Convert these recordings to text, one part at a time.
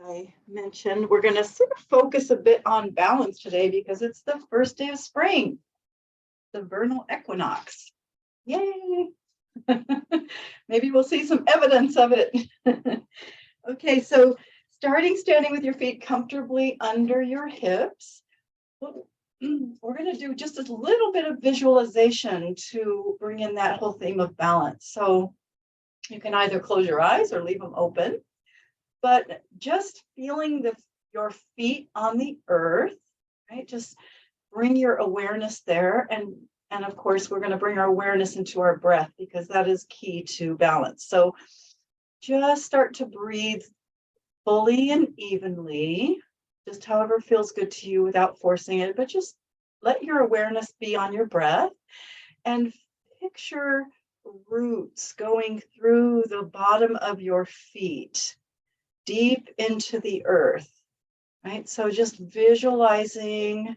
I mentioned, we're going to sort of focus a bit on balance today because it's the first day of spring, the vernal equinox. Yay! Maybe we'll see some evidence of it. Okay, so standing with your feet comfortably under your hips. We're going to do just a little bit of visualization to bring in that whole theme of balance. So you can either close your eyes or leave them open. But just feeling your feet on the earth, right? Just bring your awareness there. And of course, we're going to bring our awareness into our breath because that is key to balance. So just start to breathe fully and evenly, just however feels good to you without forcing it, but just let your awareness be on your breath and picture roots going through the bottom of your feet, deep into the earth, right? So just visualizing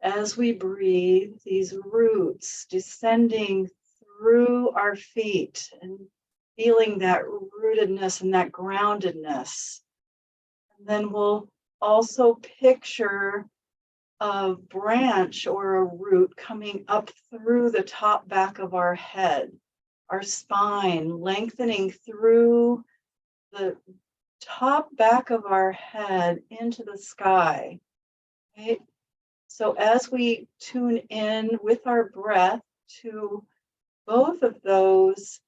as we breathe, these roots descending through our feet and feeling that rootedness and that groundedness. And then we'll also picture a branch or a root coming up through the top back of our head, our spine, lengthening through the top back of our head into the sky, right? So as we tune in with our breath to both of those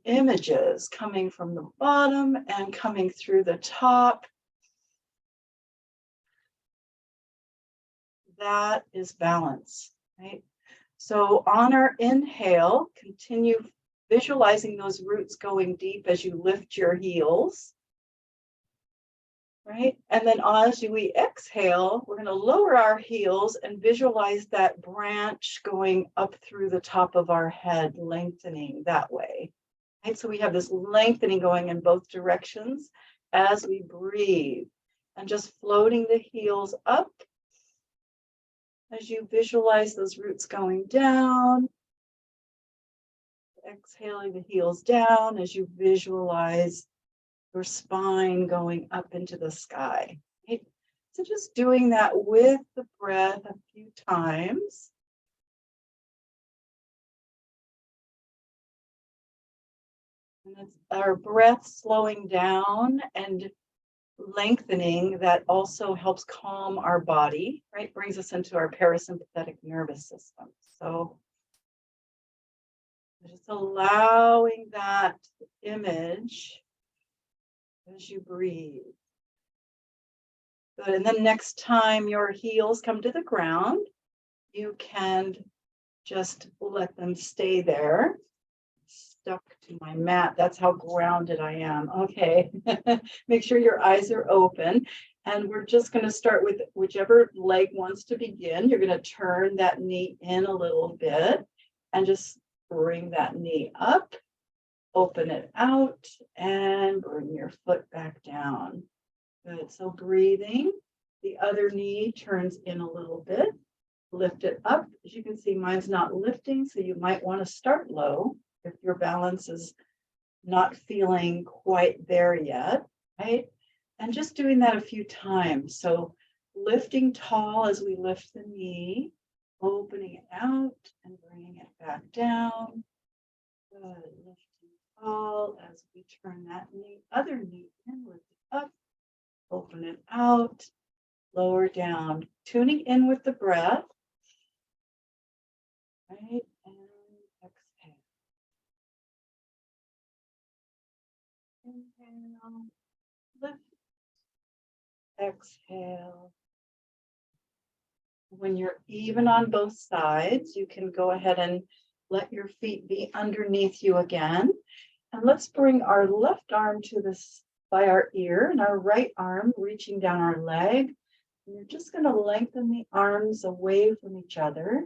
images coming from the bottom and coming through the top, that is balance, right? So on our inhale, continue visualizing those roots going deep as you lift your heels, right? And then as we exhale, we're going to lower our heels and visualize that branch going up through the top of our head, lengthening that way, right? So we have this lengthening going in both directions as we breathe and just floating the heels up as you visualize those roots going down. Exhaling the heels down as you visualize your spine going up into the sky. Right? So just doing that with the breath a few times. And it's our breath slowing down and lengthening that also helps calm our body, right? Brings us into our parasympathetic nervous system. So just allowing that image as you breathe. Good. And then next time your heels come to the ground, you can just let them stay there. Stuck to my mat. That's how grounded I am. Okay. Make sure your eyes are open. And we're just going to start with whichever leg wants to begin. You're going to turn that knee in a little bit and just bring that knee up, open it out, and bring your foot back down. Good. So breathing. The other knee turns in a little bit. Lift it up. As you can see, mine's not lifting, so you might want to start low if your balance is not feeling quite there yet, right? And just doing that a few times. So lifting tall as we lift the knee, opening it out and bringing it back down. Good. Lifting tall as we turn that knee, other knee in, lift it up, open it out, lower down, tuning in with the breath, right? And exhale. Inhale, lift, exhale. When you're even on both sides, you can go ahead and let your feet be underneath you again. And let's bring our left arm to this by our ear and our right arm reaching down our leg. And you're just going to lengthen the arms away from each other.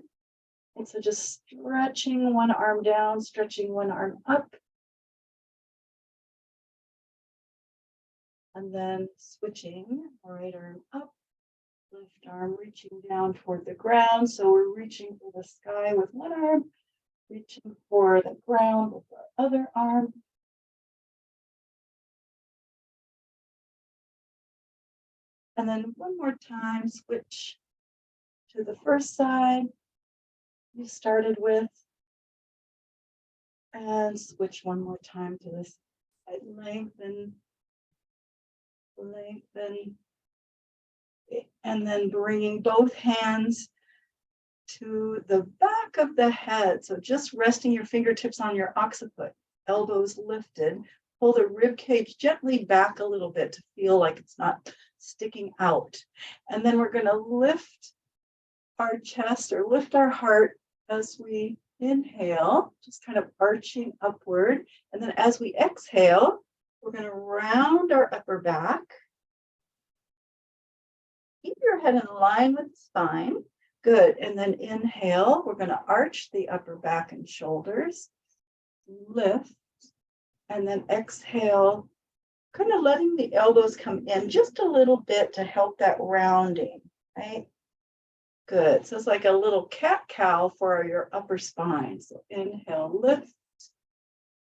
And so just stretching one arm down, stretching one arm up. And then switching, right arm up, left arm reaching down toward the ground. So we're reaching for the sky with one arm, reaching for the ground with our other arm. And then one more time, switch to the first side you started with. And switch one more time to this side. Lengthen, lengthen. And then bringing both hands to the back of the head. So just resting your fingertips on your occiput, elbows lifted. Pull the rib cage gently back a little bit to feel like it's not sticking out. And then we're going to lift our chest or lift our heart as we inhale, just kind of arching upward. And then as we exhale, we're going to round our upper back. Keep your head in line with the spine. Good. And then inhale, we're going to arch the upper back and shoulders. Lift. And then exhale, kind of letting the elbows come in just a little bit to help that rounding, right? Good. So it's like a little cat-cow for your upper spine. So inhale, lift.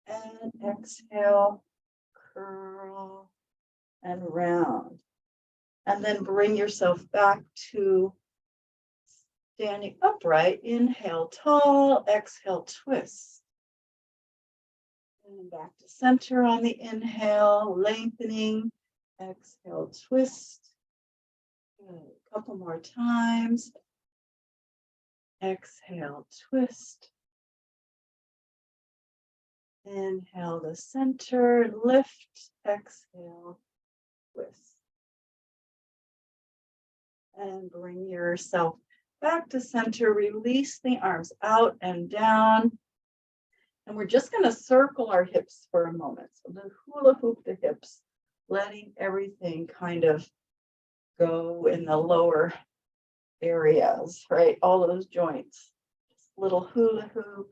And exhale, curl and round. And then bring yourself back to standing upright. Inhale, tall. Exhale, twist. And back to center on the inhale, lengthening. Exhale, twist. Good. A couple more times. Exhale, twist. Inhale to center, lift. Exhale, twist. And bring yourself back to center. Release the arms out and down. And we're just going to circle our hips for a moment. So the hula hoop the hips, letting everything kind of go in the lower areas, right? All those joints. Just little hula hoop.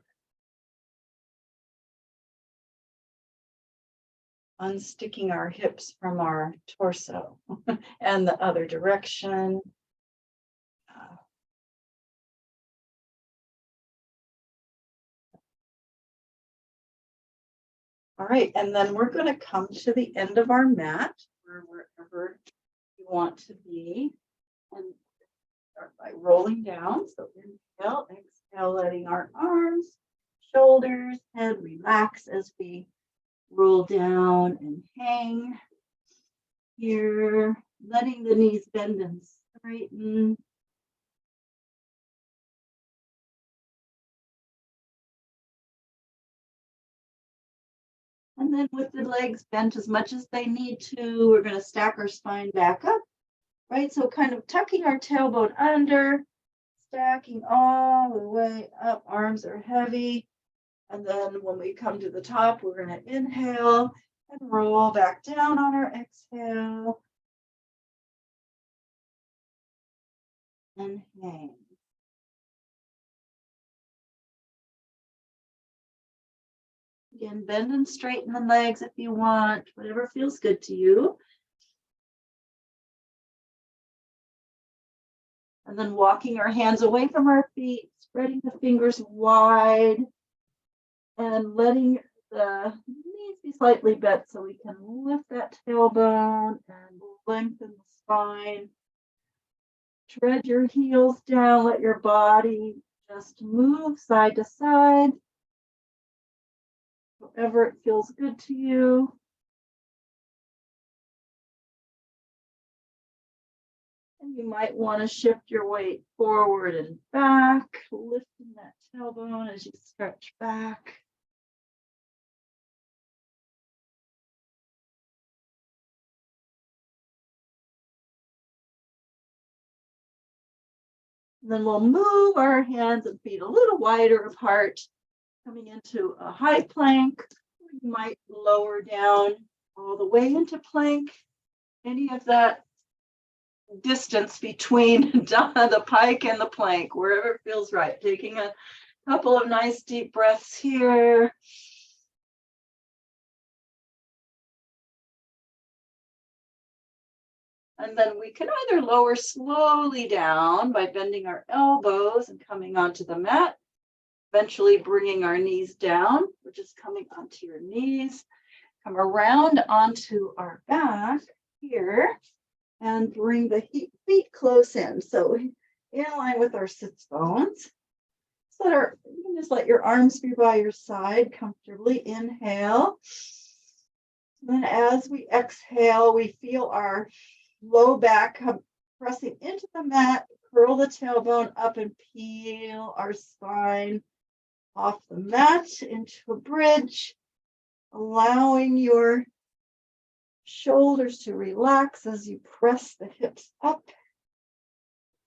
Unsticking our hips from our torso and the other direction. All right, and then we're going to come to the end of our mat, or wherever you want to be, and start by rolling down. So inhale, exhale, letting our arms, shoulders, head relax as we roll down and hang here, letting the knees bend and straighten. And then with the legs bent as much as they need to, we're going to stack our spine back up, right? So kind of tucking our tailbone under, stacking all the way up, arms are heavy. And then when we come to the top, we're going to inhale and roll back down on our exhale. And hang. Again, bend and straighten the legs if you want, whatever feels good to you. And then walking our hands away from our feet, spreading the fingers wide, and letting the knees be slightly bent so we can lift that tailbone and lengthen the spine. Tread your heels down, let your body just move side to side. However it feels good to you. And you might want to shift your weight forward and back, lifting that tailbone as you stretch back. And then we'll move our hands and feet a little wider apart, coming into a high plank. You might lower down all the way into plank. Any of that distance between the pike and the plank, wherever it feels right. Taking a couple of nice deep breaths here. And then we can either lower slowly down by bending our elbows and coming onto the mat, eventually bringing our knees down. We're just coming onto your knees. Come around onto our back here. And bring the feet close in. So in line with our sits bones. So you can just let your arms be by your side comfortably. Inhale. Then as we exhale, we feel our low back pressing into the mat. Curl the tailbone up and peel our spine off the mat into a bridge, allowing your shoulders to relax as you press the hips up,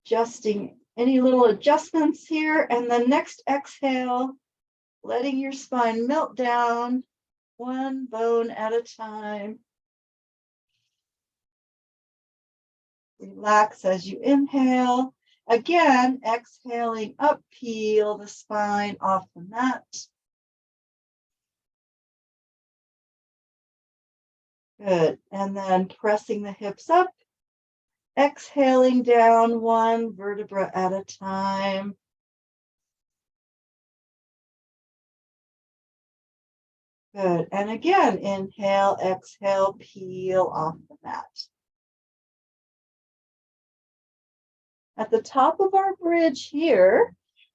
adjusting any little adjustments here. And then next exhale, letting your spine melt down one bone at a time. Relax as you inhale. Again, exhaling up, peel the spine off the mat. Good. And then pressing the hips up, exhaling down one vertebra at a time. Good. And again, inhale, exhale, peel off the mat. At the top of our bridge here,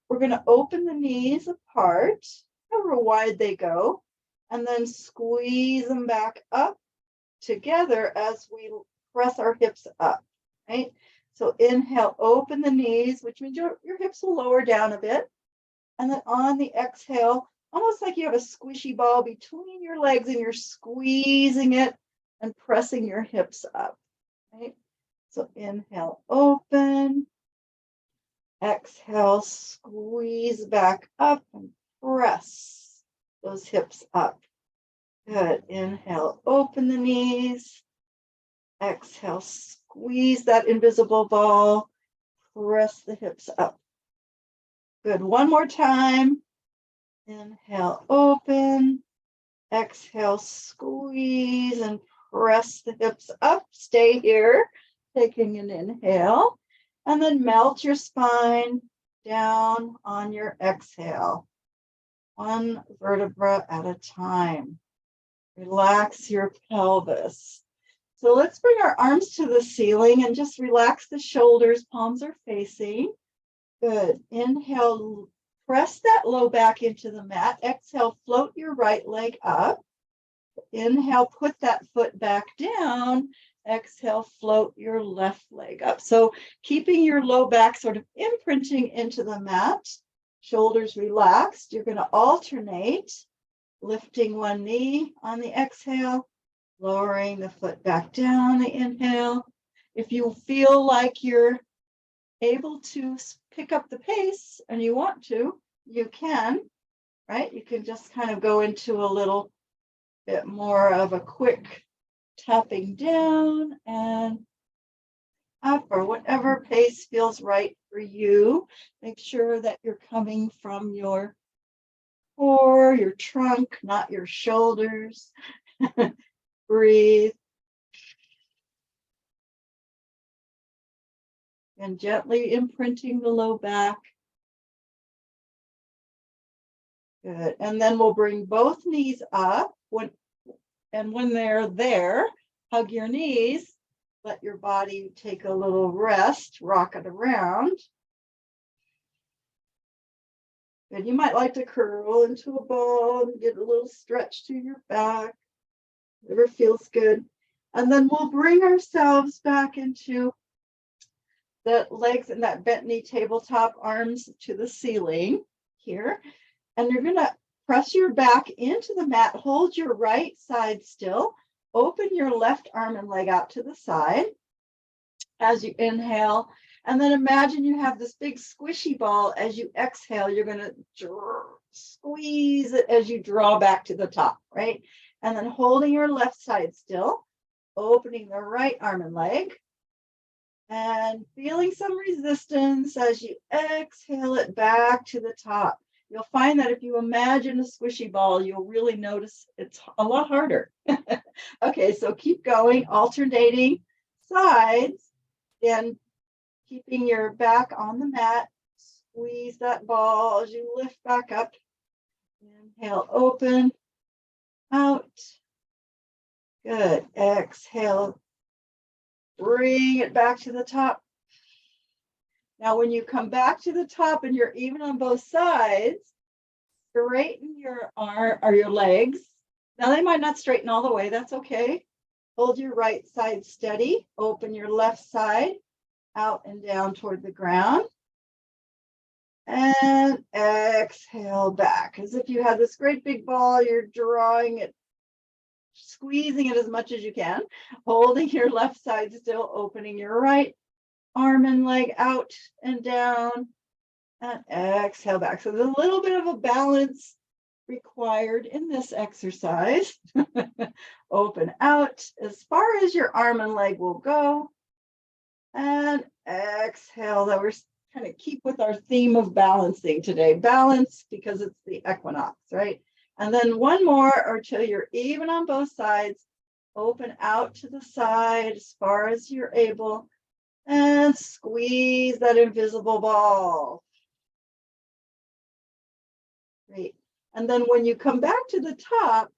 we're going to open the knees apart, however wide they go, and then squeeze them back up together as we press our hips up, right? So inhale, open the knees, which means your hips will lower down a bit. And then on the exhale, almost like you have a squishy ball between your legs and you're squeezing it and pressing your hips up, right? So inhale, open. Exhale, squeeze back up and press those hips up. Good. Inhale, open the knees. Exhale, squeeze that invisible ball. Press the hips up. Good. One more time. Inhale, open. Exhale, squeeze and press the hips up. Stay here, taking an inhale. And then melt your spine down on your exhale. One vertebra at a time. Relax your pelvis. So let's bring our arms to the ceiling and just relax the shoulders. Palms are facing. Good. Inhale, press that low back into the mat. Exhale, float your right leg up. Inhale, put that foot back down. Exhale, float your left leg up. So keeping your low back sort of imprinting into the mat, shoulders relaxed. You're going to alternate, lifting one knee on the exhale, lowering the foot back down on the inhale. If you feel like you're able to pick up the pace and you want to, you can, right? You can just kind of go into a little bit more of a quick tapping down and up, or whatever pace feels right for you. Make sure that you're coming from your core, your trunk, not your shoulders. Breathe. And gently imprinting the low back. Good. And then we'll bring both knees up. When they're there, hug your knees. Let your body take a little rest, rock it around. And you might like to curl into a ball and get a little stretch to your back, whatever feels good. And then we'll bring ourselves back into the legs and that bent knee tabletop, arms to the ceiling here. And you're going to press your back into the mat, hold your right side still, open your left arm and leg out to the side as you inhale. And then imagine you have this big squishy ball. As you exhale, you're going to squeeze it as you draw back to the top, right? And then holding your left side still, opening the right arm and leg, and feeling some resistance as you exhale it back to the top. You'll find that if you imagine a squishy ball, you'll really notice it's a lot harder. Okay, so keep going, alternating sides, and keeping your back on the mat. Squeeze that ball as you lift back up. Inhale, open, out. Good. Exhale, Bring it back to the top. Now, when you come back to the top and you're even on both sides, straighten your arm or your legs. Now, they might not straighten all the way. That's okay. Hold your right side steady. Open your left side out and down toward the ground. And exhale back as if you had this great big ball. You're drawing it, squeezing it as much as you can, holding your left side still, opening your right arm and leg out and down, and exhale back. So there's a little bit of a balance required in this exercise. Open out as far as your arm and leg will go, and exhale. That we're kind of keep with our theme of balancing today. Balance because it's the equinox, right? And then one more until you're even on both sides. Open out to the side as far as you're able and squeeze that invisible ball. Great. And then when you come back to the top,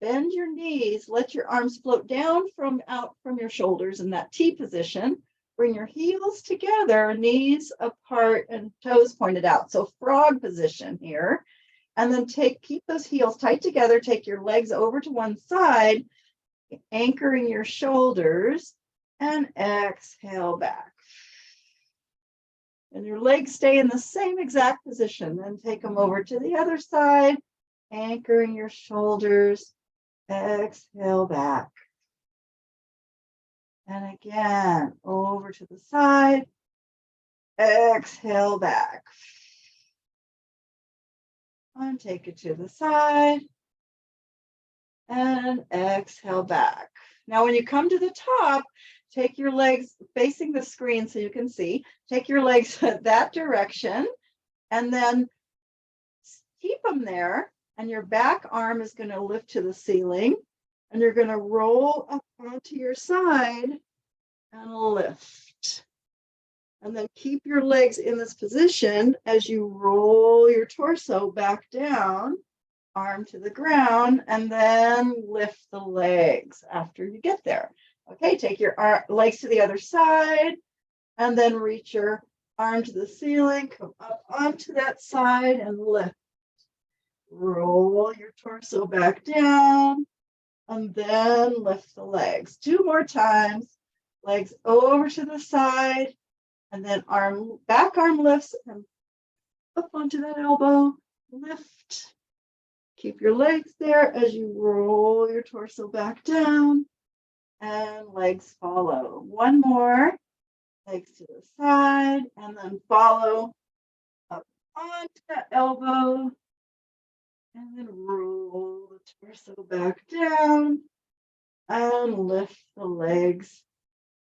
bend your knees, let your arms float down out from your shoulders in that T position. Bring your heels together, knees apart and toes pointed out. So frog position here. And then keep those heels tight together. Take your legs over to one side, anchoring your shoulders, and exhale back. And your legs stay in the same exact position. Then take them over to the other side, anchoring your shoulders, exhale back. And again, over to the side, exhale back. And take it to the side, and exhale back. Now, when you come to the top, take your legs facing the screen so you can see. Take your legs that direction, and then keep them there. And your back arm is going to lift to the ceiling, and you're going to roll up onto your side and lift. And then keep your legs in this position as you roll your torso back down, arm to the ground, and then lift the legs after you get there. Okay, take your legs to the other side, and then reach your arm to the ceiling, come up onto that side and lift. Roll your torso back down, and then lift the legs. 2 more times. Legs over to the side, and then back arm lifts and up onto that elbow, lift. Keep your legs there as you roll your torso back down, and legs follow. One more, legs to the side, and then follow up onto that elbow, and then roll the torso back down, and lift the legs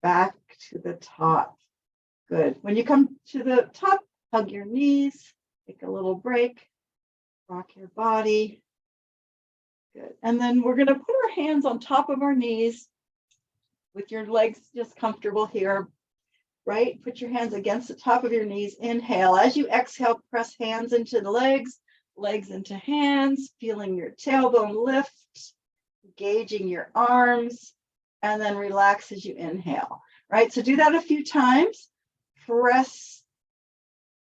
back to the top. Good. When you come to the top, hug your knees, take a little break, rock your body. Good. And then we're going to put our hands on top of our knees with your legs just comfortable here, right? Put your hands against the top of your knees. Inhale. As you exhale, press hands into the legs, legs into hands, feeling your tailbone lift, engaging your arms, and then relax as you inhale, right? So do that a few times. Press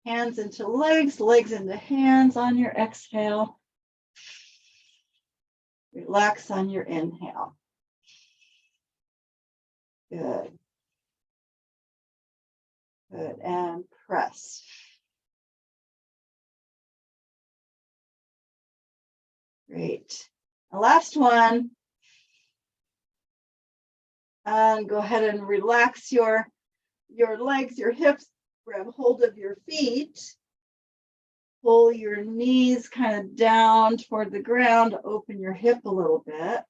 hands into legs, legs into hands on your exhale. Relax on your inhale. Good. Good. And press. Great. The last one. And go ahead and relax your legs, your hips, grab hold of your feet, pull your knees kind of down toward the ground, open your hip a little bit,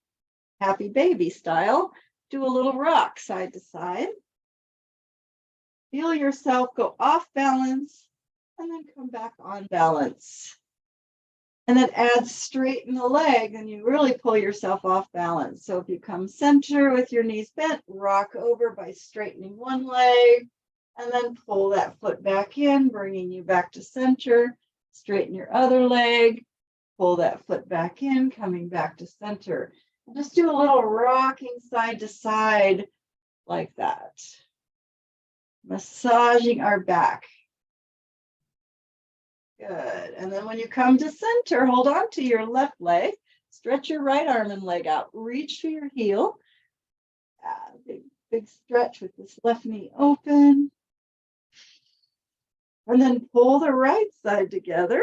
happy baby style. Do a little rock side to side. Feel yourself go off balance and then come back on balance. And then straighten the leg and you really pull yourself off balance. So if you come center with your knees bent, rock over by straightening one leg and then pull that foot back in, bringing you back to center. Straighten your other leg, pull that foot back in, coming back to center. And just do a little rocking side to side, like that. Massaging our back. Good. And then when you come to center, hold on to your left leg. Stretch your right arm and leg out. Reach to your heel. Big stretch with this left knee open. And then pull the right side together.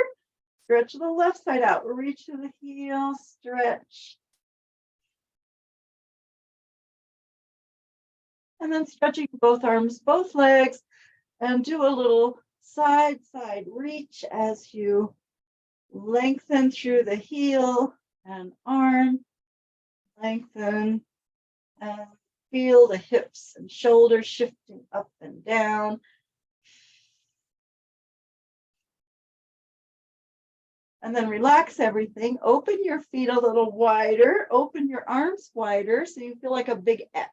Stretch the left side out. Reach to the heel. Stretch. And then stretching both arms, both legs, and do a little side reach as you lengthen through the heel and arm. Lengthen and feel the hips and shoulders shifting up and down. And then relax everything. Open your feet a little wider. Open your arms wider so you feel like a big X.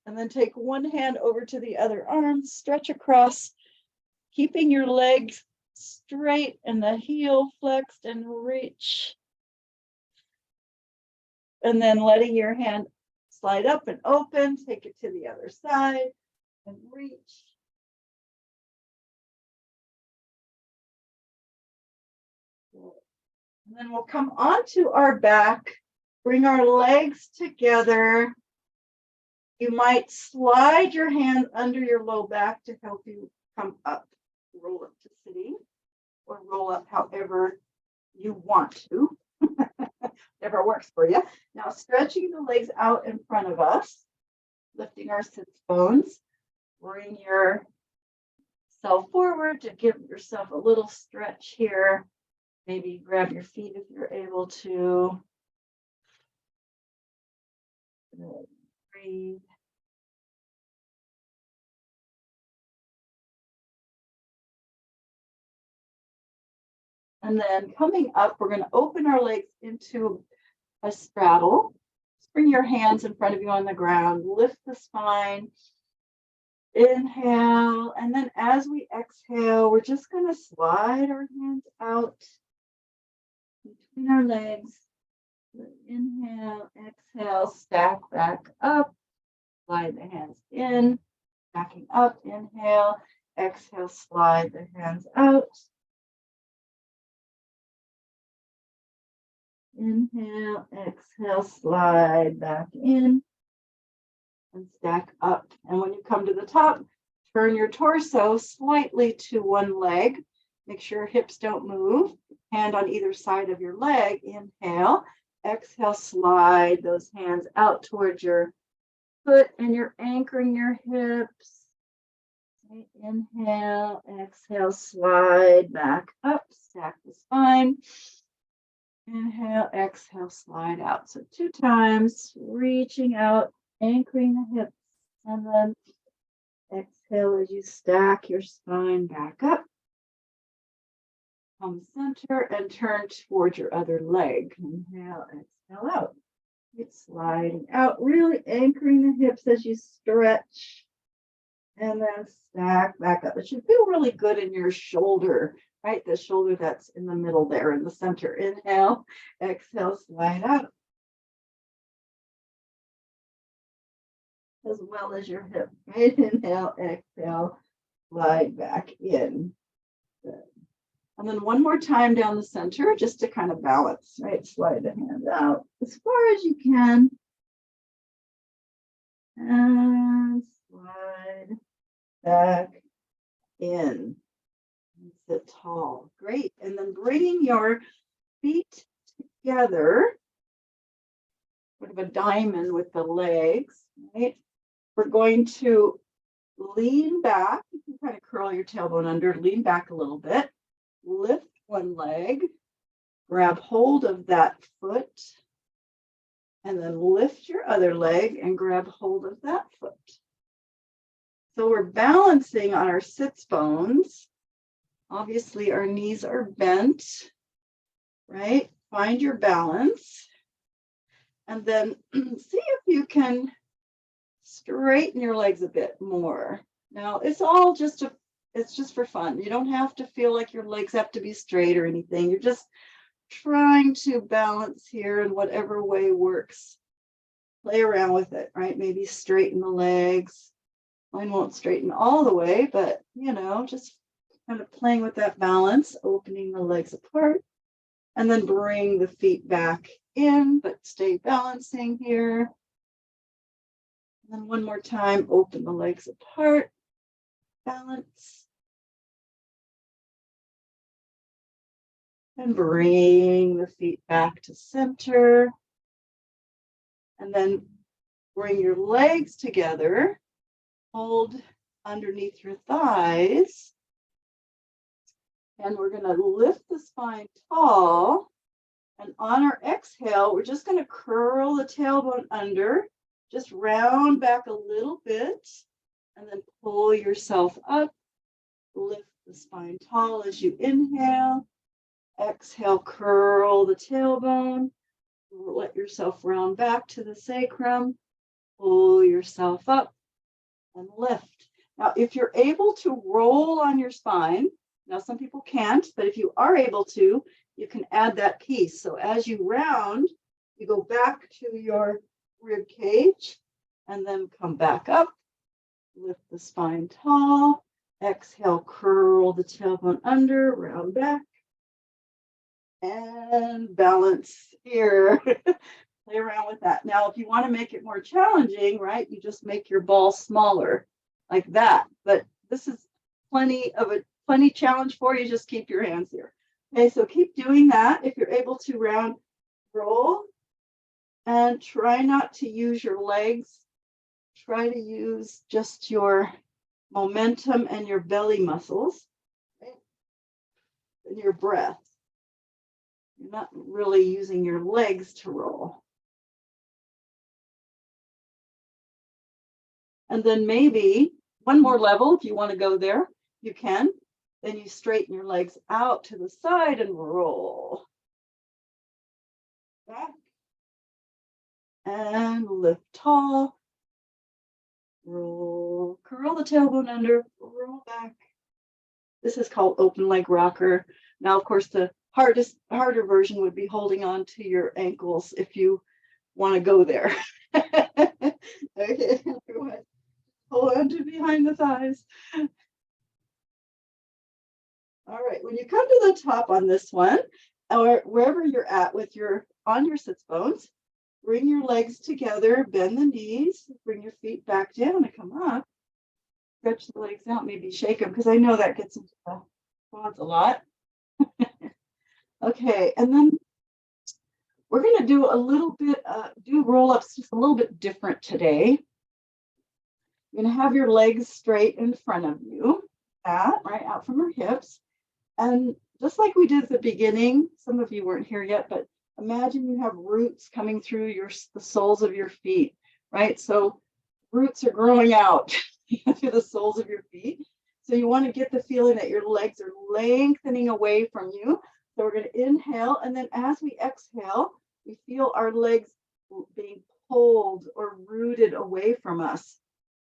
And then take one hand over to the other arm. Stretch across, keeping your legs straight and the heel flexed, and reach. And then letting your hand slide up and open. Take it to the other side and reach. And then we'll come onto our back, bring our legs together. You might slide your hand under your low back to help you come up, roll up to sitting, or roll up however you want to, whatever works for you. Now stretching the legs out in front of us, lifting our sits bones. Bring yourself forward to give yourself a little stretch here. Maybe grab your feet if you're able to. Breathe. And then coming up, we're going to open our legs into a straddle. Just bring your hands in front of you on the ground. Lift the spine. Inhale. And then as we exhale, we're just going to slide our hands out between our legs. Inhale, exhale, stack back up. Slide the hands in. Backing up. Inhale, exhale, slide the hands out. Inhale, exhale, slide back in and stack up. And when you come to the top, turn your torso slightly to one leg. Make sure hips don't move. Hand on either side of your leg. Inhale, exhale, slide those hands out towards your foot, and you're anchoring your hips. Inhale, exhale, slide back up, stack the spine. Inhale, exhale, slide out. So 2 times, reaching out, anchoring the hips, and then exhale as you stack your spine back up. Come center and turn towards your other leg. Inhale, exhale out. It's sliding out, really anchoring the hips as you stretch. And then stack back up. It should feel really good in your shoulder, right? The shoulder that's in the middle there in the center. Inhale, exhale, slide out. As well as your hip. Right? Inhale, exhale, slide back in. Good. And then one more time down the center, just to kind of balance, right? Slide the hand out as far as you can. And slide back in. Sit tall. Great. And then bringing your feet together, sort of a diamond with the legs, right? We're going to lean back. You can kind of curl your tailbone under, lean back a little bit. Lift one leg, grab hold of that foot, and then lift your other leg and grab hold of that foot. So we're balancing on our sits bones. Obviously, our knees are bent, right? Find your balance. And then see if you can straighten your legs a bit more. Now, it's just for fun. You don't have to feel like your legs have to be straight or anything. You're just trying to balance here in whatever way works play around with it, right? Maybe straighten the legs. Mine won't straighten all the way, but just kind of playing with that balance, opening the legs apart, and then bring the feet back in, but stay balancing here. And then one more time, open the legs apart, balance. And bring the feet back to center. And then bring your legs together. Hold underneath your thighs. And we're going to lift the spine tall. And on our exhale, we're just going to curl the tailbone under. Just round back a little bit. And then pull yourself up. Lift the spine tall as you inhale. Exhale, curl the tailbone. Let yourself round back to the sacrum. Pull yourself up and lift. Now, if you're able to roll on your spine, now some people can't, but if you are able to, you can add that piece. So as you round, you go back to your rib cage and then come back up. Lift the spine tall. Exhale, curl the tailbone under, round back. And balance here. Play around with that. Now, if you want to make it more challenging, right, you just make your ball smaller like that. But this is plenty challenge for you. Just keep your hands here. Okay, so keep doing that. If you're able to round, roll, and try not to use your legs. Try to use just your momentum and your belly muscles, right? And your breath. You're not really using your legs to roll. And then maybe one more level, if you want to go there, you can. Then you straighten your legs out to the side and roll. Back. And lift tall. Roll. Curl the tailbone under. Roll back. This is called open leg rocker. Now, of course, the harder version would be holding on to your ankles if you want to go there. Okay, everyone. Hold on to behind the thighs. All right, when you come to the top on this one, or wherever you're at with on your sits bones, bring your legs together, bend the knees, bring your feet back down and come up. Stretch the legs out, maybe shake them, because I know that gets into the quads a lot. Okay, and then we're going to do a little bit, do roll-ups just a little bit different today. You're going to have your legs straight in front of you, right out from your hips. And just like we did at the beginning, some of you weren't here yet, but imagine you have roots coming through the soles of your feet, right? So roots are growing out through the soles of your feet. So you want to get the feeling that your legs are lengthening away from you. So we're going to inhale, and then as we exhale, we feel our legs being pulled or rooted away from us,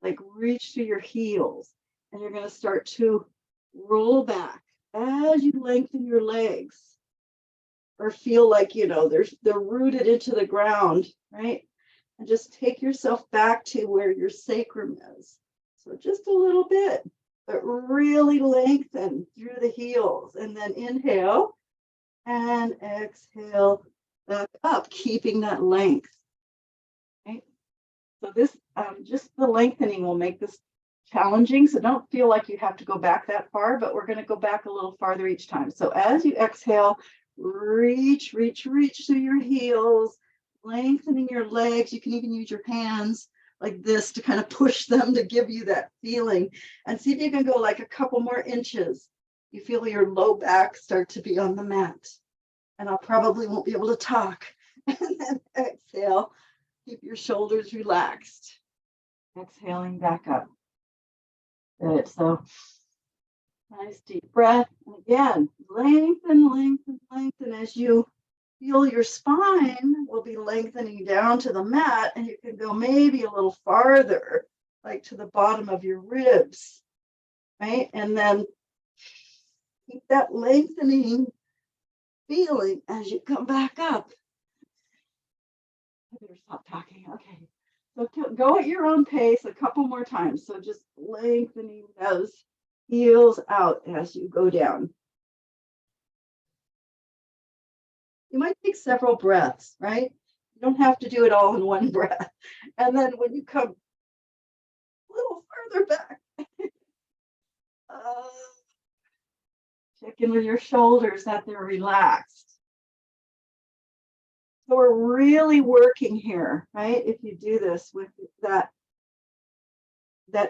like reach to your heels. And you're going to start to roll back as you lengthen your legs, or feel like, they're rooted into the ground, right? And just take yourself back to where your sacrum is. So just a little bit, but really lengthen through the heels. And then inhale and exhale back up, keeping that length, right? So this, just the lengthening will make this challenging. So don't feel like you have to go back that far, but we're going to go back a little farther each time. So as you exhale, reach through your heels, lengthening your legs. You can even use your hands like this to kind of push them to give you that feeling, and see if you can go like a couple more inches. You feel your low back start to be on the mat, and I probably won't be able to talk. And then exhale, keep your shoulders relaxed. Exhaling back up. Good. So nice deep breath. And again, lengthen as you feel your spine will be lengthening down to the mat, and you can go maybe a little farther, like to the bottom of your ribs, right? And then keep that lengthening feeling as you come back up. I better stop talking. Okay. So go at your own pace a couple more times. So just lengthening those heels out as you go down. You might take several breaths, right? You don't have to do it all in one breath. And then when you come a little further back, check in with your shoulders that they're relaxed. So we're really working here, right? If you do this with that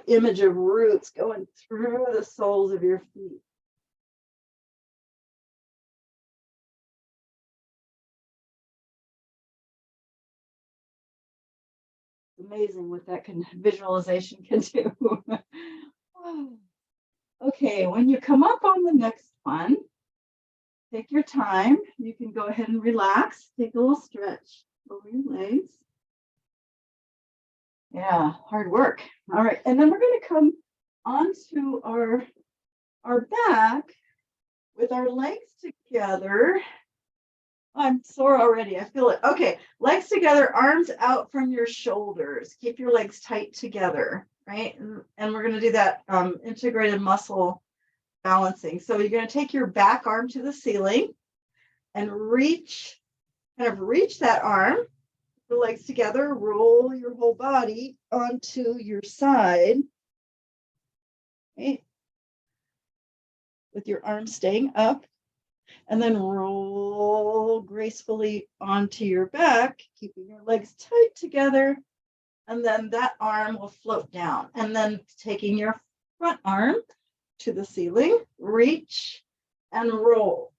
image of roots going through the soles of your feet. It's amazing what that visualization can do. Okay, when you come up on the next one, take your time. You can go ahead and relax. Take a little stretch over your legs. Yeah, hard work. All right, and then we're going to come onto our back with our legs together. I'm sore already. I feel it. Okay, legs together, arms out from your shoulders. Keep your legs tight together, right? And we're going to do that integrated muscle balancing. So you're going to take your back arm to the ceiling and reach that arm, the legs together, roll your whole body onto your side, okay, with your arms staying up, and then roll gracefully onto your back, keeping your legs tight together, and then that arm will float down. And then taking your front arm to the ceiling, reach and roll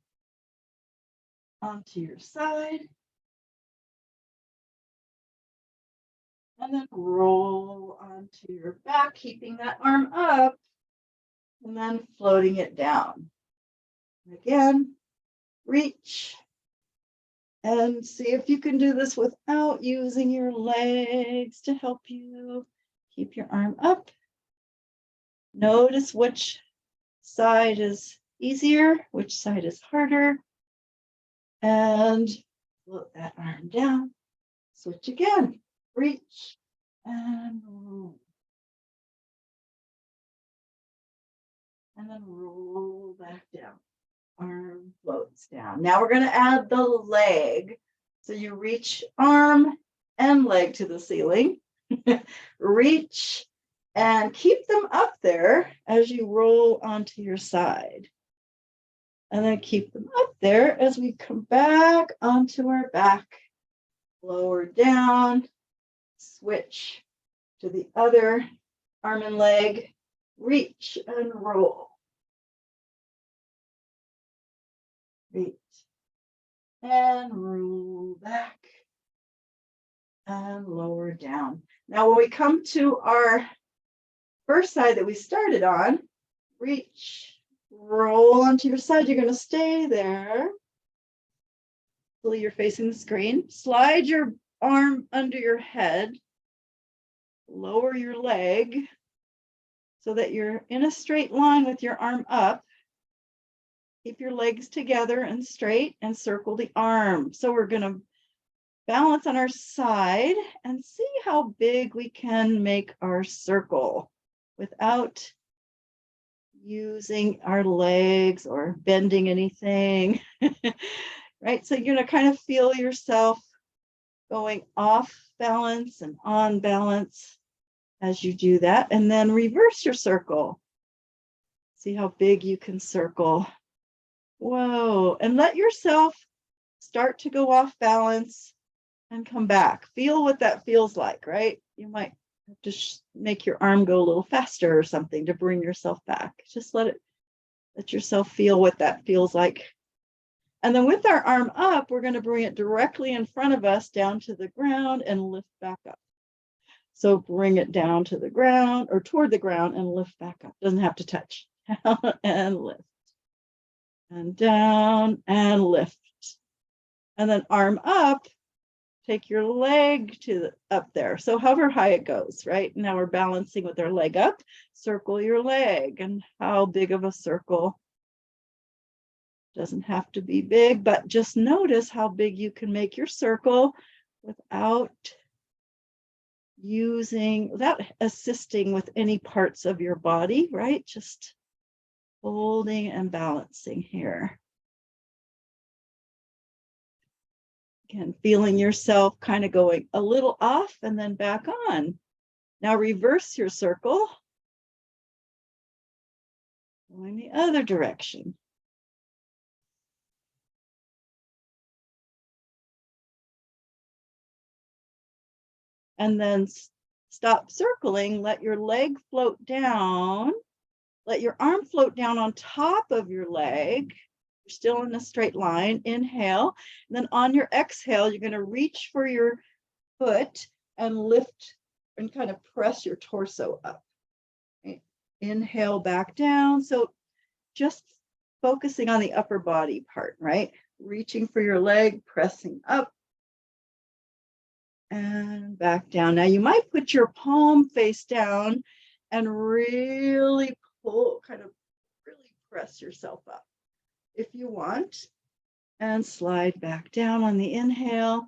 onto your side, and then roll onto your back, keeping that arm up, and then floating it down. Again, reach, and see if you can do this without using your legs to help you. Keep your arm up. Notice which side is easier, which side is harder, and float that arm down. Switch again. Reach and roll. And then roll back down. Arm floats down. Now we're going to add the leg. So you reach arm and leg to the ceiling. Reach and keep them up there as you roll onto your side. And then keep them up there as we come back onto our back. Lower down. Switch to the other arm and leg. Reach and roll. Reach and roll back and lower down. Now, when we come to our first side that we started on, reach, roll onto your side. You're going to stay there until you're facing the screen. Slide your arm under your head. Lower your leg so that you're in a straight line with your arm up. Keep your legs together and straight and circle the arm. So we're going to balance on our side and see how big we can make our circle without using our legs or bending anything, right? So you're going to kind of feel yourself going off balance and on balance as you do that, and then reverse your circle. See how big you can circle. Whoa, and let yourself start to go off balance and come back. Feel what that feels like, right? You might have to make your arm go a little faster or something to bring yourself back. Just let yourself feel what that feels like. And then with our arm up, we're going to bring it directly in front of us down to the ground and lift back up. So bring it down to the ground or toward the ground and lift back up. Doesn't have to touch. Down and lift. And down and lift. And then arm up, take your leg up there. So however high it goes, right? Now we're balancing with our leg up. Circle your leg. And how big of a circle? Doesn't have to be big, but just notice how big you can make your circle without assisting with any parts of your body, right? Just holding and balancing here. Again, feeling yourself kind of going a little off and then back on. Now reverse your circle. Going the other direction. And then stop circling, let your leg float down. Let your arm float down on top of your leg. You're still in a straight line. Inhale. And then on your exhale, you're going to reach for your foot and lift and kind of press your torso up. Okay. Inhale back down. So just focusing on the upper body part, right? Reaching for your leg, pressing up and back down. Now you might put your palm face down and really pull, kind of really press yourself up if you want, and slide back down on the inhale.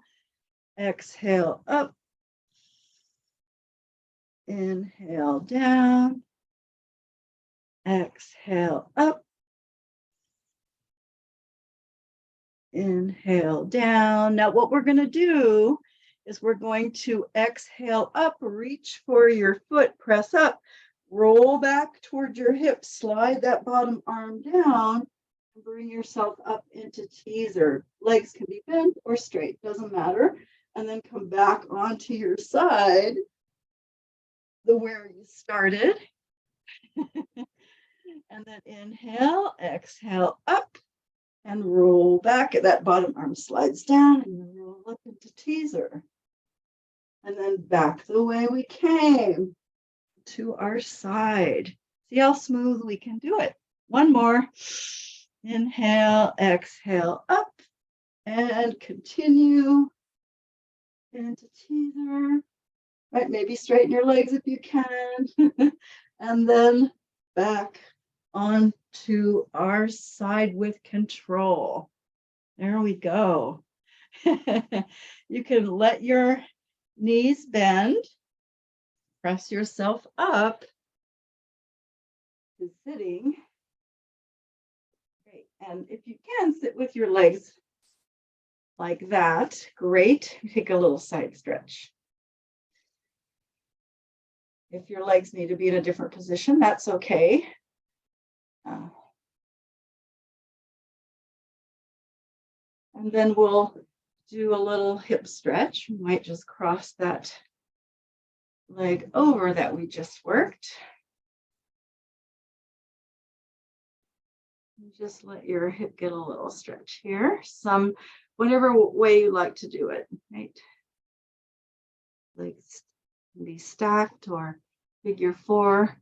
Exhale up. Inhale down. Exhale up. Inhale down. Now what we're going to do is we're going to exhale up, reach for your foot, press up, roll back toward your hips, slide that bottom arm down, and bring yourself up into teaser. Legs can be bent or straight, doesn't matter. And then come back onto your side, where you started. And then inhale, exhale up, and roll back. That bottom arm slides down and roll up into teaser. And then back the way we came to our side. See how smooth we can do it. One more. Inhale, exhale up, and continue into teaser. Right, maybe straighten your legs if you can. And then back onto our side with control. There we go. You can let your knees bend, press yourself up to sitting. Great. And if you can, sit with your legs like that. Great. Take a little side stretch. If your legs need to be in a different position, that's okay. And then we'll do a little hip stretch. We might just cross that leg over that we just worked. Just let your hip get a little stretch here. Whatever way you like to do it, right? Legs can be stacked or figure four.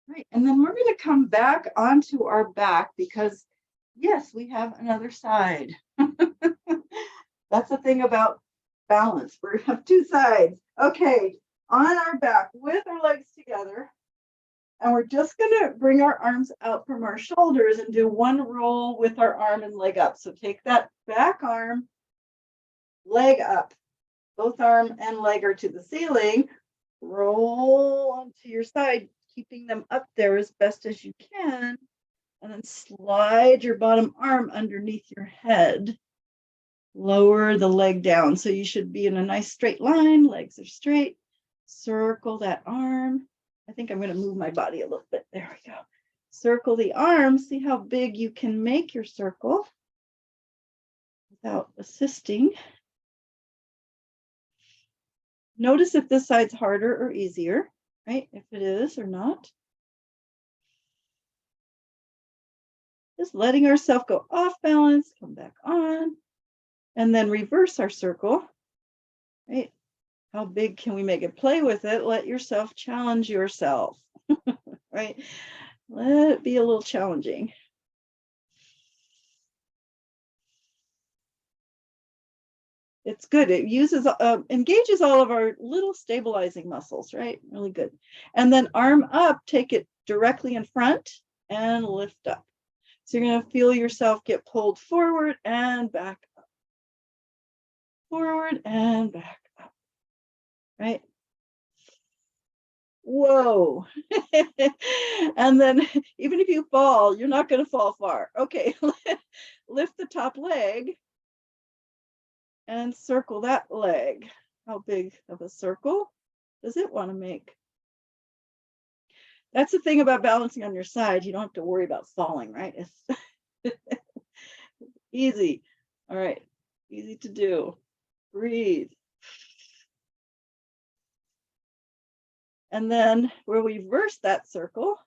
Right, and then we're going to come back onto our back because, yes, we have another side. That's the thing about balance. We have two sides. Okay, on our back with our legs together. And we're just going to bring our arms out from our shoulders and do one roll with our arm and leg up. So take that back arm, leg up. Both arm and leg are to the ceiling. Roll onto your side, keeping them up there as best as you can. And then slide your bottom arm underneath your head. Lower the leg down. So you should be in a nice straight line. Legs are straight. Circle that arm. I think I'm going to move my body a little bit. There we go. Circle the arm. See how big you can make your circle without assisting. Notice if this side's harder or easier, right? If it is or not. Just letting ourselves go off balance, come back on, and then reverse our circle, right? How big can we make it? Play with it. Let yourself challenge yourself, right? Let it be a little challenging. It's good. It uses, engages all of our little stabilizing muscles, right? Really good. And then arm up, take it directly in front and lift up. So you're going to feel yourself get pulled forward and back up. Forward and back up, right? Whoa. And then even if you fall, you're not going to fall far. Okay, lift the top leg and circle that leg. How big of a circle does it want to make? That's the thing about balancing on your side. You don't have to worry about falling, right? It's easy. All right, easy to do. Breathe. And then we'll reverse that circle.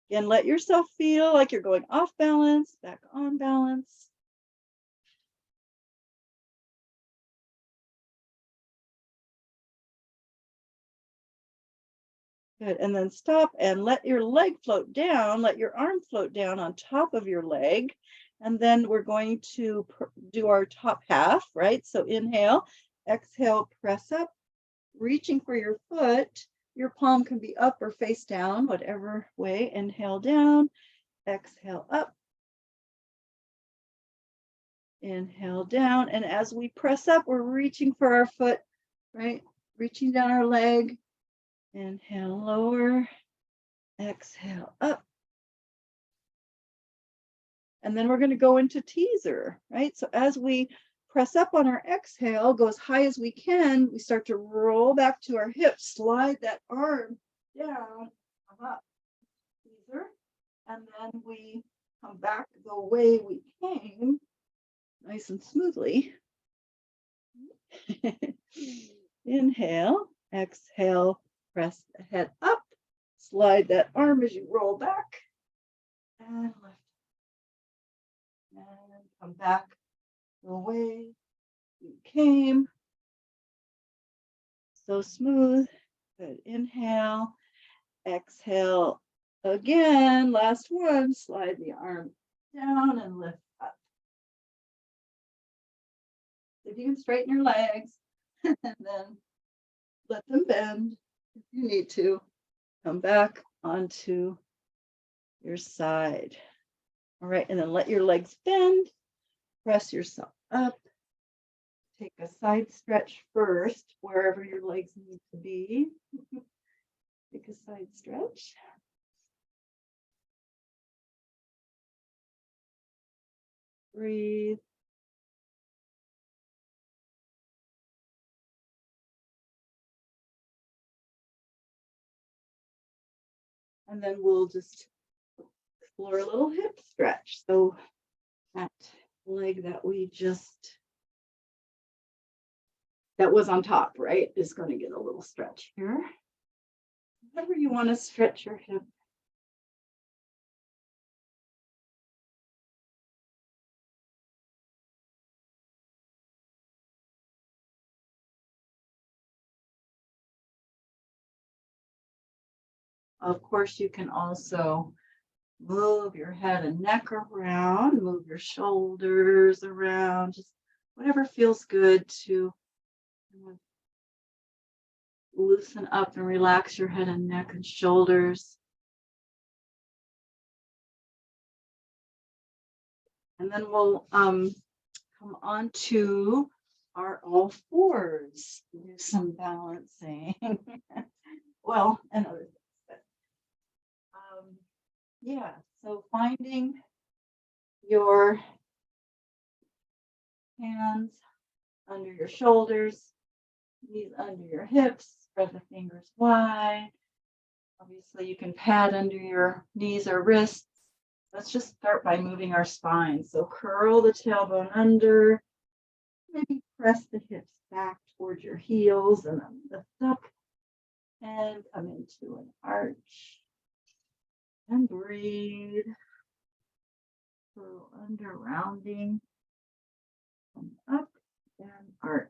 Again, let yourself feel like you're going off balance, back on balance. Good, and then stop and let your leg float down, let your arm float down on top of your leg. And then we're going to do our top half, right? So inhale, exhale, press up, reaching for your foot. Your palm can be up or face down, whatever way. Inhale down, exhale up. Inhale down. And as we press up, we're reaching for our foot, right? Reaching down our leg. Inhale, lower. Exhale, up. And then we're going to go into teaser, right? So as we press up on our exhale, go as high as we can, we start to roll back to our hips, slide that arm down, come up, teaser, and then we come back the way we came, nice and smoothly. Inhale, exhale, press the head up, slide that arm as you roll back, and lift. And come back the way you came. So smooth. Good. Inhale, exhale again. Last one. Slide the arm down and lift up. If you can straighten your legs and then let them bend if you need to. Come back onto your side. All right, and then let your legs bend. Press yourself up. Take a side stretch first, wherever your legs need to be. Take a side stretch. Breathe. And then we'll just explore a little hip stretch. So that leg that that was on top, right, is going to get a little stretch here. Whenever you want to stretch your hip. Of course, you can also move your head and neck around, move your shoulders around, just whatever feels good to loosen up and relax your head and neck and shoulders. And then we'll come on to our all fours, do some balancing. Well, and other things. But, yeah, so finding your hands under your shoulders, knees under your hips, spread the fingers wide. Obviously, you can pad under your knees or wrists. Let's just start by moving our spine. So curl the tailbone under, maybe press the hips back towards your heels and then lift up and come into an arch. And breathe. Curl under, rounding, and up and arch.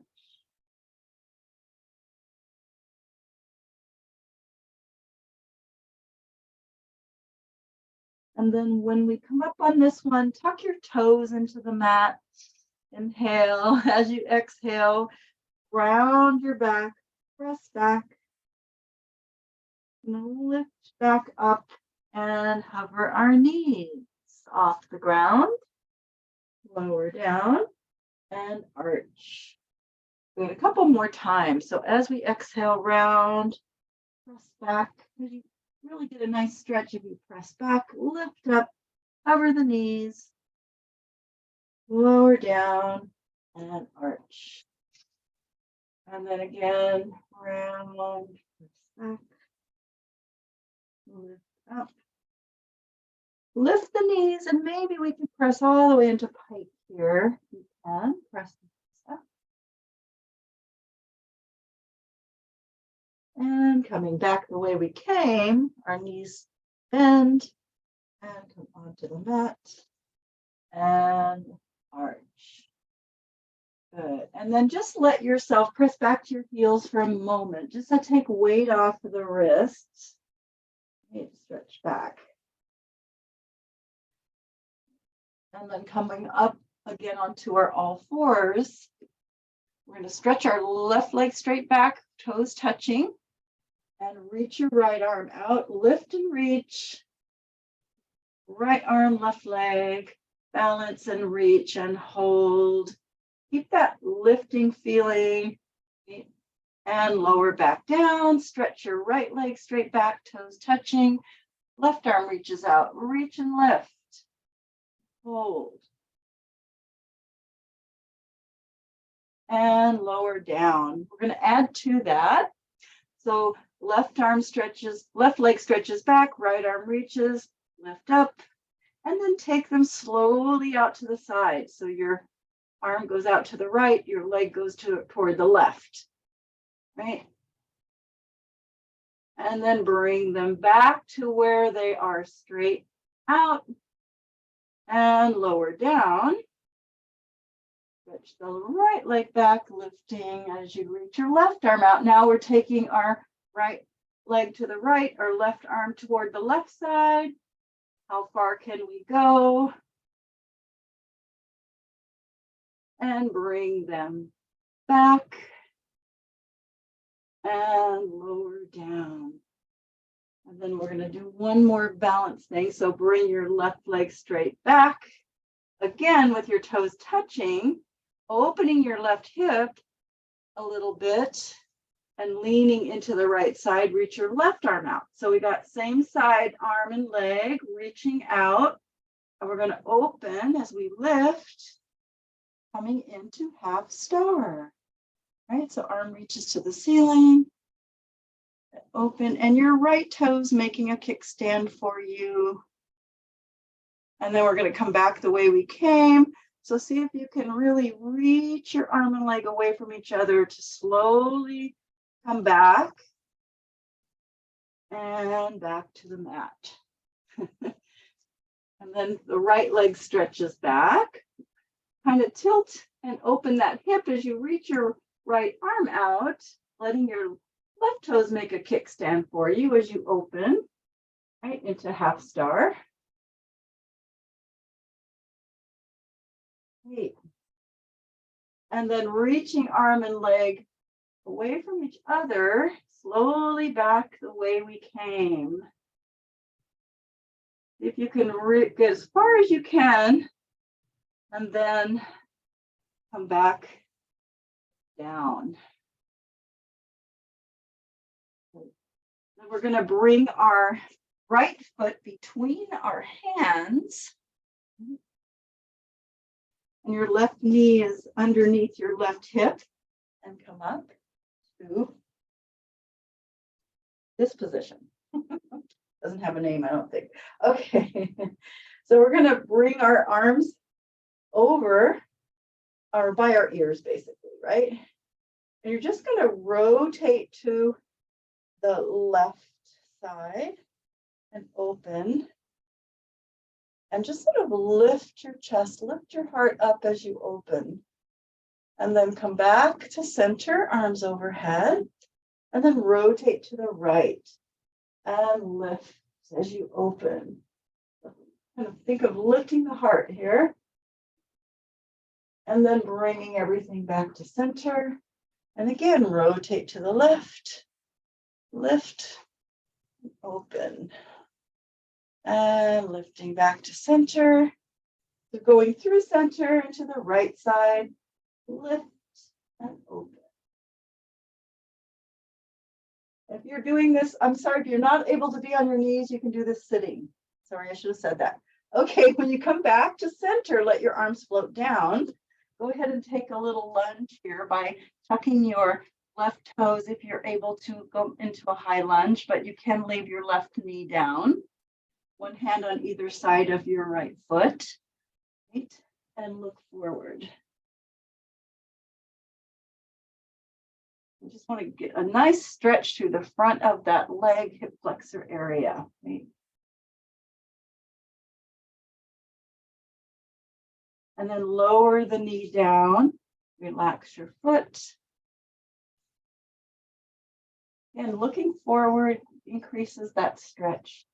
And then when we come up on this one, tuck your toes into the mat. Inhale. As you exhale, round your back, press back, and lift back up and hover our knees off the ground. Lower down and arch. Good. A couple more times. So as we exhale, round, press back. You really get a nice stretch if you press back, lift up, cover the knees, lower down, and arch. And then again, round, press back, lift up. Lift the knees, and maybe we can press all the way into pike here. You can press the knees up. And coming back the way we came, our knees bend and come onto the mat and arch. Good. And then just let yourself press back to your heels for a moment, just to take weight off of the wrists. Stretch back. And then coming up again onto our all fours, we're going to stretch our left leg straight back, toes touching, and reach your right arm out, lift and reach. Right arm, left leg, balance and reach and hold. Keep that lifting feeling and lower back down. Stretch your right leg straight back, toes touching. Left arm reaches out, reach and lift. Hold. And lower down. We're going to add to that. So left arm stretches, left leg stretches back, right arm reaches, lift up, and then take them slowly out to the side. So your arm goes out to the right, your leg goes toward the left, right? And then bring them back to where they are, straight out and lower down. Stretch the right leg back, lifting as you reach your left arm out. Now we're taking our right leg to the right, our left arm toward the left side. How far can we go? And bring them back and lower down. And then we're going to do one more balance thing. So bring your left leg straight back. Again, with your toes touching, opening your left hip a little bit and leaning into the right side, reach your left arm out. So we got same side, arm and leg, reaching out. And we're going to open as we lift, coming into half star. Right, so arm reaches to the ceiling, open, and your right toes making a kickstand for you. And then we're going to come back the way we came. So see if you can really reach your arm and leg away from each other to slowly come back and back to the mat. And then the right leg stretches back. Kind of tilt and open that hip as you reach your right arm out, letting your left toes make a kickstand for you as you open, right, into half star. Great. And then reaching arm and leg away from each other, slowly back the way we came. If you can get as far as you can, and then come back down. Then we're going to bring our right foot between our hands. And your left knee is underneath your left hip. And come up to this position. Doesn't have a name, I don't think. Okay. So we're going to bring our arms over or by our ears, basically, right? And you're just going to rotate to the left side and open. And just sort of lift your chest, lift your heart up as you open. And then come back to center, arms overhead. And then rotate to the right and lift as you open. Kind of think of lifting the heart here. And then bringing everything back to center. And again, rotate to the left, lift, open. And lifting back to center. So going through center into the right side, lift and open. If you're doing this, I'm sorry, if you're not able to be on your knees, you can do this sitting. Sorry, I should have said that. Okay, when you come back to center, let your arms float down. Go ahead and take a little lunge here by tucking your left toes if you're able to go into a high lunge, but you can leave your left knee down. One hand on either side of your right foot, right? And look forward. You just want to get a nice stretch through the front of that leg, hip flexor area, right? And then lower the knee down, relax your foot. And looking forward increases that stretch.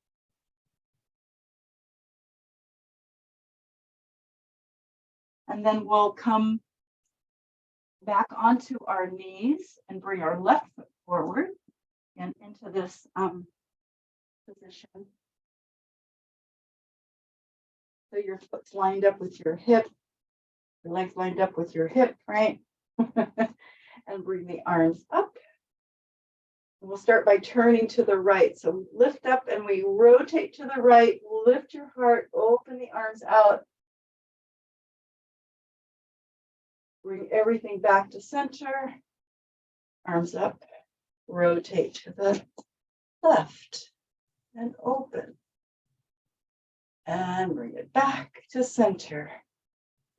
And then we'll come back onto our knees and bring our left foot forward and into this position. So your foot's lined up with your hip, your legs lined up with your hip, right? And bring the arms up. And we'll start by turning to the right. So lift up and we rotate to the right, lift your heart, open the arms out. Bring everything back to center, arms up, rotate to the left and open. And bring it back to center,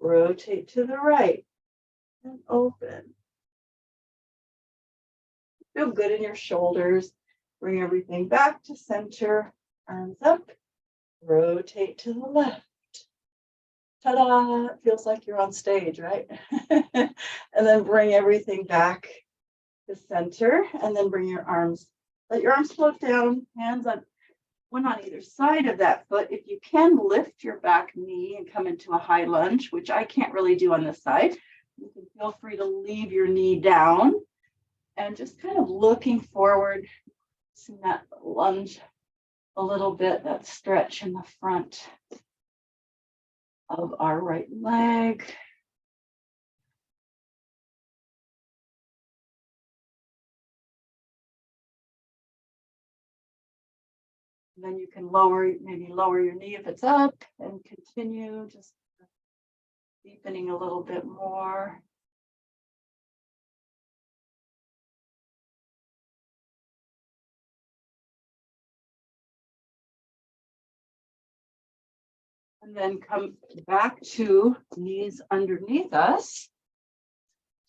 rotate to the right and open. Feel good in your shoulders. Bring everything back to center, arms up, rotate to the left. Ta-da! It feels like you're on stage, right? And then bring everything back to center and then bring your arms, let your arms float down, hands on one on either side of that foot. If you can lift your back knee and come into a high lunge, which I can't really do on this side, you can feel free to leave your knee down and just kind of looking forward, seeing that lunge a little bit, that stretch in the front of our right leg. And then you can maybe lower your knee if it's up and continue just deepening a little bit more. And then come back to knees underneath us.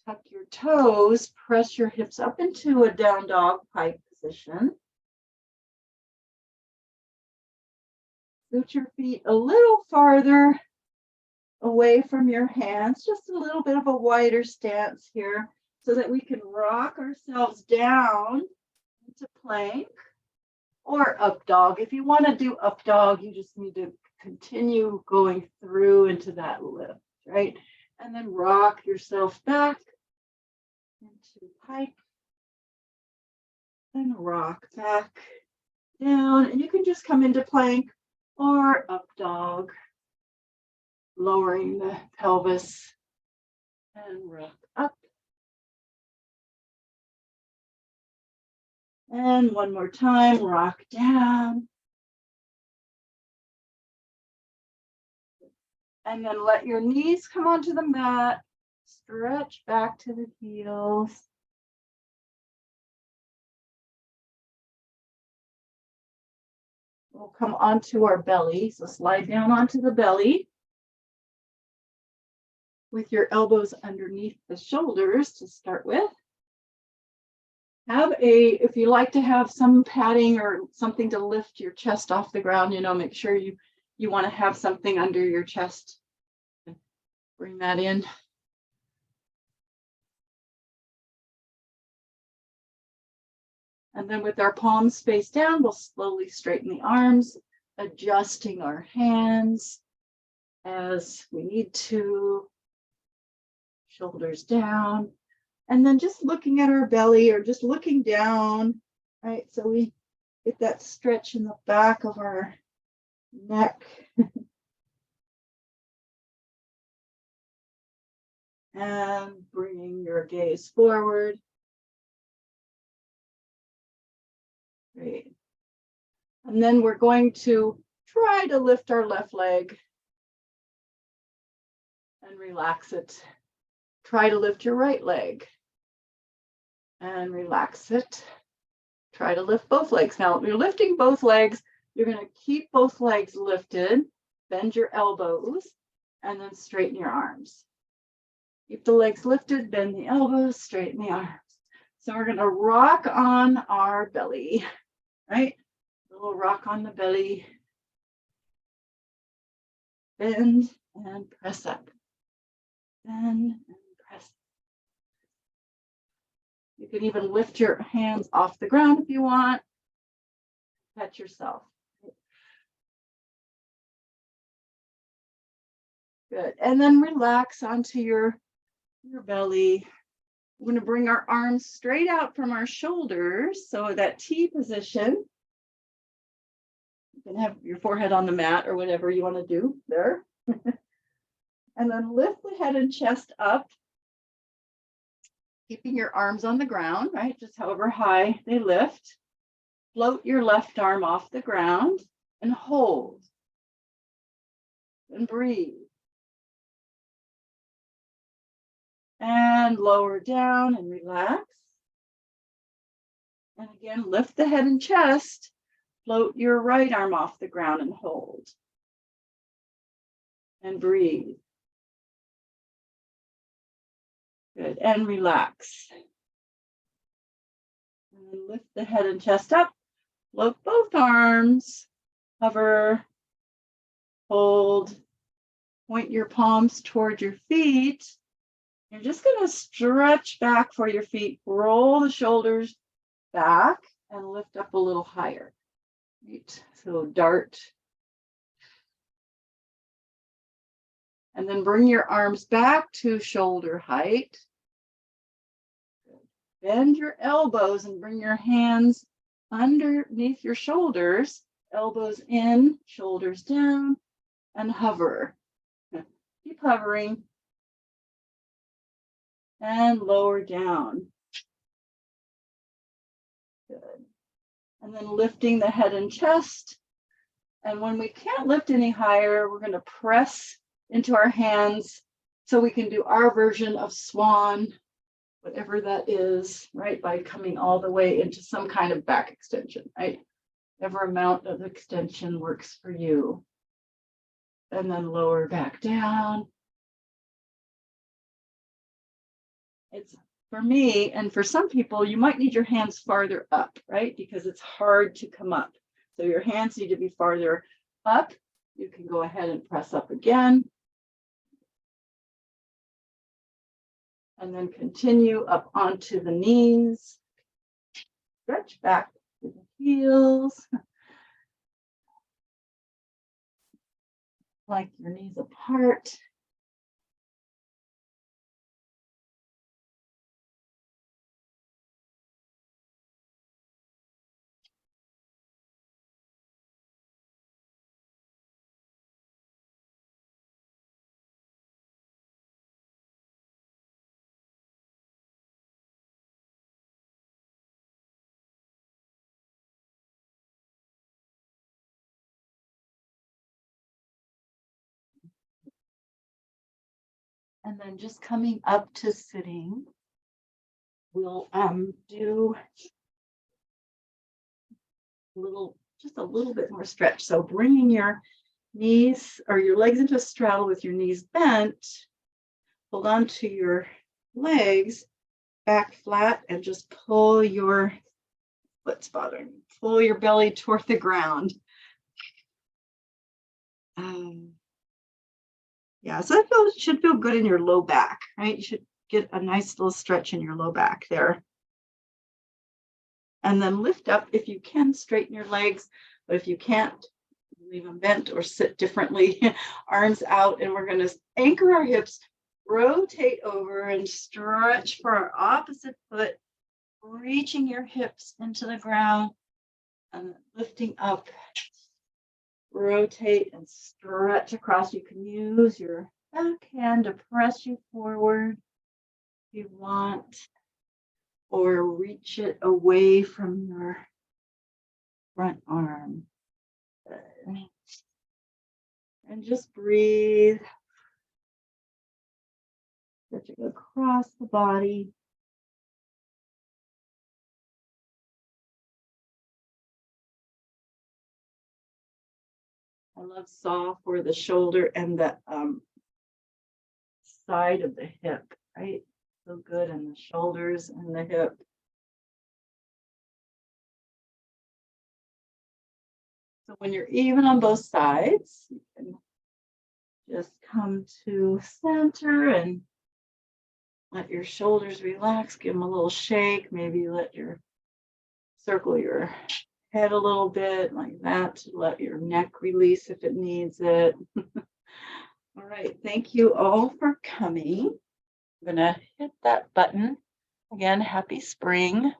Tuck your toes, press your hips up into a down dog pike position. Scoot your feet a little farther away from your hands, just a little bit of a wider stance here so that we can rock ourselves down into plank or up dog. If you want to do up dog, you just need to continue going through into that lift, right? And then rock yourself back into pike and rock back down. And you can just come into plank or up dog, lowering the pelvis and rock up. And one more time, rock down. And then let your knees come onto the mat, stretch back to the heels. We'll come onto our belly, so slide down onto the belly with your elbows underneath the shoulders to start with. If you like to have some padding or something to lift your chest off the ground, make sure you want to have something under your chest. Bring that in. And then with our palms face down, we'll slowly straighten the arms adjusting our hands as we need to, shoulders down, and then just looking at our belly or just looking down, right? So we get that stretch in the back of our neck. And bringing your gaze forward. Great. And then we're going to try to lift our left leg and relax it. Try to lift your right leg and relax it. Try to lift both legs. Now, if you're lifting both legs, you're going to keep both legs lifted, bend your elbows, and then straighten your arms. Keep the legs lifted, bend the elbows, straighten the arms. So we're going to rock on our belly, right? A little rock on the belly. Bend and press up. Bend and press. You can even lift your hands off the ground if you want. Touch yourself. Good. And then relax onto your belly. We're going to bring our arms straight out from our shoulders. So that T position. You can have your forehead on the mat or whatever you want to do there. And then lift the head and chest up. Keeping your arms on the ground, right? Just however high they lift. Float your left arm off the ground and hold. And breathe. And lower down and relax. And again, lift the head and chest. Float your right arm off the ground and hold. And breathe. Good. And relax. And then lift the head and chest up. Float both arms. Hover. Hold. Point your palms toward your feet. You're just going to stretch back for your feet. Roll the shoulders back and lift up a little higher. Right. So dart. And then bring your arms back to shoulder height. Bend your elbows and bring your hands underneath your shoulders. Elbows in, shoulders down, and hover. Keep hovering. And lower down. Good. And then lifting the head and chest. And when we can't lift any higher, we're going to press into our hands so we can do our version of swan, whatever that is, right? By coming all the way into some kind of back extension, right? Whatever amount of extension works for you. And then lower back down. It's for me, and for some people, you might need your hands farther up, right? Because it's hard to come up. So your hands need to be farther up. You can go ahead and press up again. And then continue up onto the knees. Stretch back to the heels. Like your knees apart. And then just coming up to sitting, we'll do just a little bit more stretch. So bringing your knees or your legs into a straddle with your knees bent, hold on to your legs, back flat, and just pull your foot's bothering me. Pull your belly toward the ground. Yeah, so that should feel good in your low back, right? You should get a nice little stretch in your low back there. And then lift up if you can, straighten your legs, but if you can't, leave them bent or sit differently, arms out, and we're going to anchor our hips, rotate over and stretch for our opposite foot, reaching your hips into the ground and lifting up. Rotate and stretch across. You can use your back hand to press you forward if you want, or reach it away from your front arm. And just breathe. Stretching across the body. I love saw for the shoulder and the side of the hip, right? So good in the shoulders and the hip. So when you're even on both sides, you can just come to center and let your shoulders relax. Give them a little shake. Maybe let your circle your head a little bit like that to let your neck release if it needs it. All right. Thank you all for coming. I'm going to hit that button. Again, happy spring.